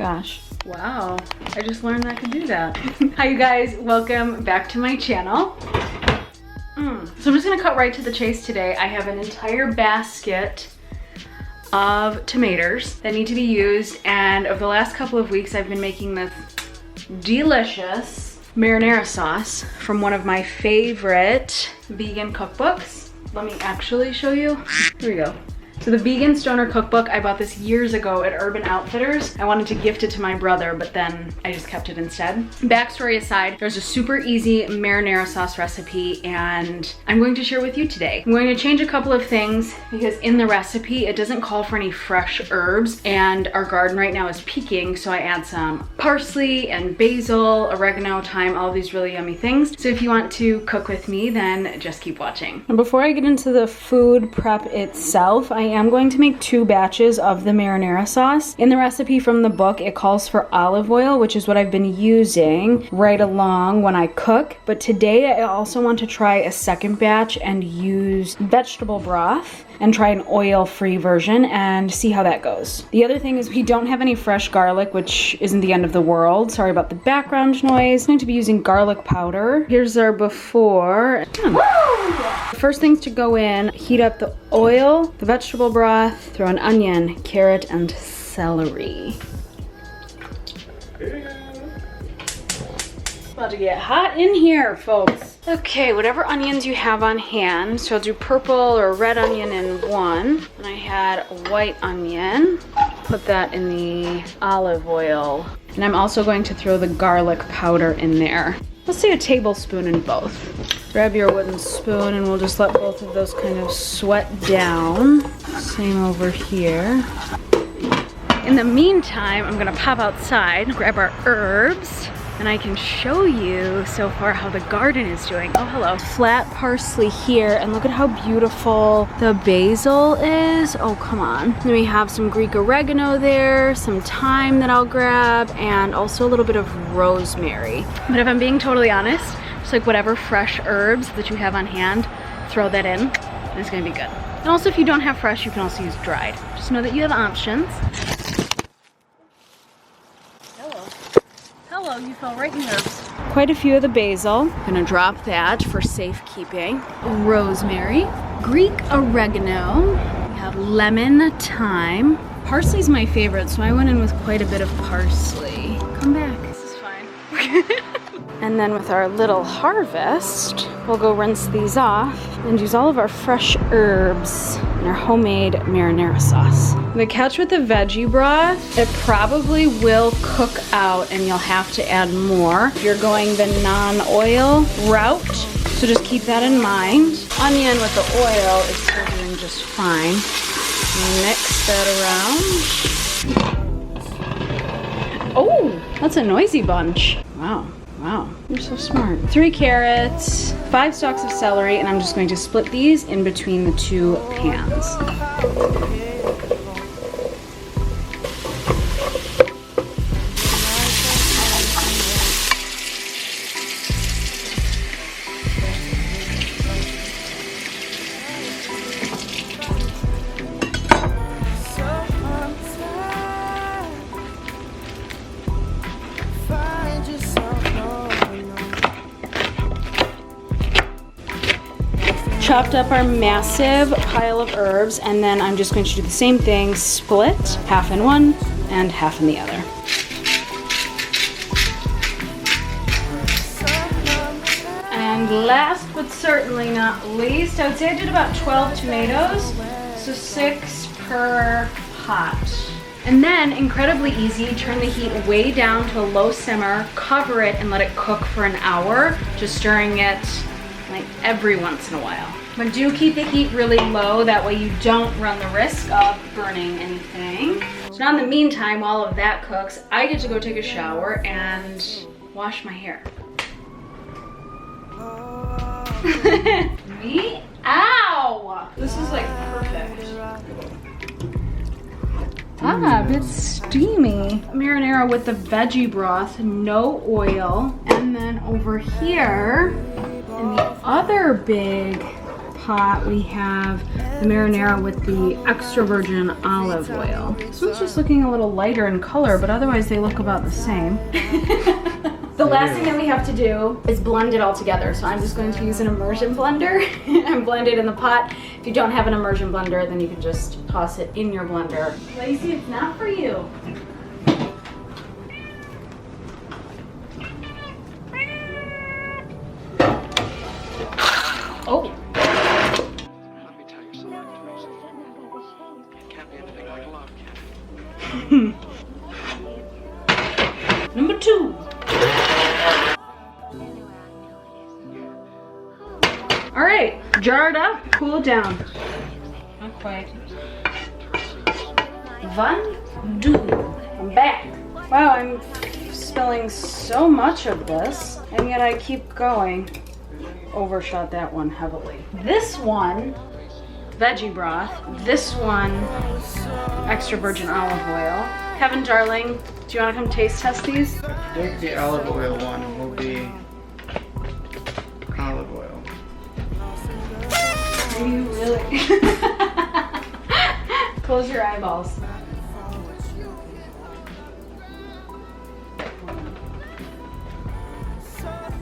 Gosh. Wow, I just learned that I could do that. Hi you guys, welcome back to my channel. So I'm just gonna cut right to the chase today. I have an entire basket of tomatoes that need to be used, and over the last couple of weeks I've been making this delicious marinara sauce from one of my favorite vegan cookbooks. Let me actually show you. Here we go. So the Vegan Stoner Cookbook, I bought this years ago at Urban Outfitters. I wanted to gift it to my brother, but then I just kept it instead. Backstory aside, there's a super easy marinara sauce recipe, and I'm going to share with you today. I'm going to change a couple of things because in the recipe, it doesn't call for any fresh herbs, and our garden right now is peaking, so I add some parsley and basil, oregano, thyme, all of these really yummy things. So if you want to cook with me, then just keep watching. And before I get into the food prep itself, I am going to make 2 batches of the marinara sauce. In the recipe from the book, it calls for olive oil, which is what I've been using right along when I cook. But today I also want to try a second batch and use vegetable broth and try an oil-free version and see how that goes. The other thing is we don't have any fresh garlic, which isn't the end of the world. Sorry about the background noise. I'm going to be using garlic powder. Here's our before. The first things to go in, heat up the oil, the vegetable broth, throw an onion, carrot, and celery. About to get hot in here, folks. Okay, whatever onions you have on hand. So I'll do purple or red onion in one. And I had a white onion. Put that in the olive oil. And I'm also going to throw the garlic powder in there. Let's say a tablespoon in both. Grab your wooden spoon and we'll just let both of those kind of sweat down. Same over here. In the meantime, I'm gonna pop outside, grab our herbs, and I can show you so far how the garden is doing. Oh, hello. Flat parsley here, and look at how beautiful the basil is. Oh, come on. Then we have some Greek oregano there, some thyme that I'll grab, and also a little bit of rosemary. But if I'm being totally honest, just like whatever fresh herbs that you have on hand, throw that in, and it's gonna be good. And also if you don't have fresh, you can also use dried. Just know that you have options. Hello, you fell right in the herbs. Quite a few of the basil. Gonna drop that for safekeeping. Rosemary, Greek oregano. We have lemon, thyme. Parsley's my favorite, so I went in with quite a bit of parsley. Come back. This is fine. And then with our little harvest, we'll go rinse these off and use all of our fresh herbs in our homemade marinara sauce. The catch with the veggie broth, it probably will cook out and you'll have to add more if you're going the non-oil route. So just keep that in mind. Onion with the oil is still doing just fine. Mix that around. Oh, that's a noisy bunch. Wow. Wow, you're so smart. 3 carrots, 5 stalks of celery, and I'm just going to split these in between the 2 pans. Chopped up our massive pile of herbs, and then I'm just going to do the same thing, split half in one and half in the other. And last but certainly not least, I would say I did about 12 tomatoes, so 6 per pot. And then, incredibly easy, turn the heat way down to a low simmer, cover it, and let it cook for an hour, just stirring it like every once in a while. But do keep the heat really low, that way you don't run the risk of burning anything. So now in the meantime, while all of that cooks, I get to go take a shower and wash my hair. Me? Ow! This is like perfect. Ah, a bit steamy. Marinara with the veggie broth, no oil. And then over here, in the other big pot, we have the marinara with the extra virgin olive oil. This one's just looking a little lighter in color, but otherwise they look about the same. The last thing that we have to do is blend it all together. So I'm just going to use an immersion blender and blend it in the pot. If you don't have an immersion blender, then you can just toss it in your blender. Lacey, it's not for you. Oh. Let me tell you something, It can't be anything like love, can it? Number 2. All right, jar it up, cool it down. Not quite. One, two. I'm back. Wow, I'm spilling so much of this, and yet I keep going. Overshot that one heavily. This one, veggie broth. This one, extra virgin olive oil. Kevin, darling, do you want to come taste test these? I think the olive oil one will be olive oil. Are you really? Close your eyeballs.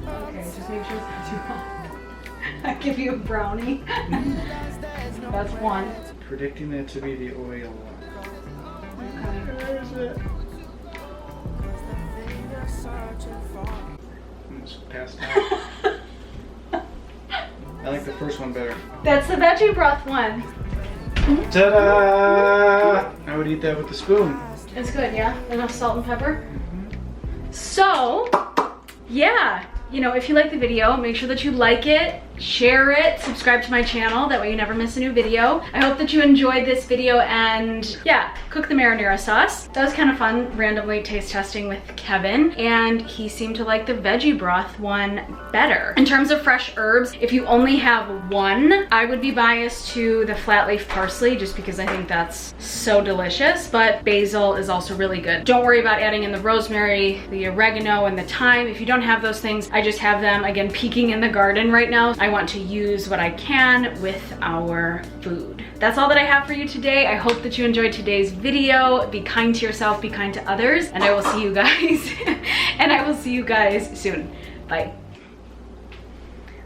Okay, just make sure it's not too hot. I give you a brownie. That's one. Predicting it to be the oil one. Okay. Where is it? Almost passed out. I like the first one better. That's the veggie broth one. Ta-da! I would eat that with a spoon. It's good, yeah? Enough salt and pepper? So, yeah. You know, if you like the video, make sure that you like it, share it, subscribe to my channel, that way you never miss a new video. I hope that you enjoyed this video and yeah, cook the marinara sauce. That was kind of fun, randomly taste testing with Kevin, and he seemed to like the veggie broth one better. In terms of fresh herbs, if you only have one, I would be biased to the flat leaf parsley just because I think that's so delicious, but basil is also really good. Don't worry about adding in the rosemary, the oregano, and the thyme. If you don't have those things, I just have them, again, peeking in the garden right now. I want to use what I can with our food. That's all that I have for you today. I hope that you enjoyed today's video. Be kind to yourself, be kind to others, and I will see you guys, and I will see you guys soon. Bye.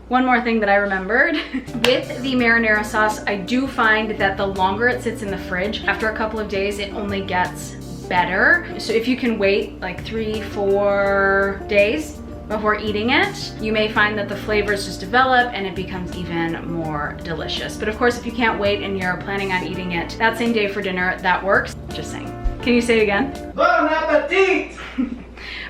One more thing that I remembered. With the marinara sauce, I do find that the longer it sits in the fridge, after a couple of days, it only gets better. So if you can wait like 3-4 days before eating it, you may find that the flavors just develop and it becomes even more delicious. But of course, if you can't wait and you're planning on eating it that same day for dinner, that works. Just saying. Can you say it again? Bon appetit!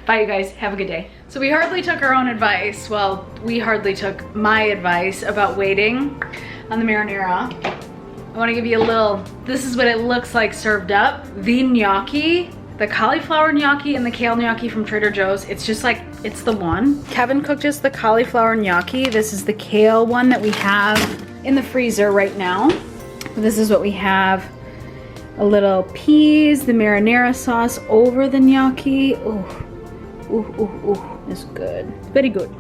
Bye, you guys. Have a good day. So we hardly took our own advice. Well, we hardly took my advice about waiting on the marinara. I want to give you a little, this is what it looks like served up. The gnocchi, the cauliflower gnocchi and the kale gnocchi from Trader Joe's, it's just like, it's the one. Kevin cooked us the cauliflower gnocchi. This is the kale one that we have in the freezer right now. This is what we have. A little peas, the marinara sauce over the gnocchi. Ooh, ooh, ooh, ooh, it's good. Very good.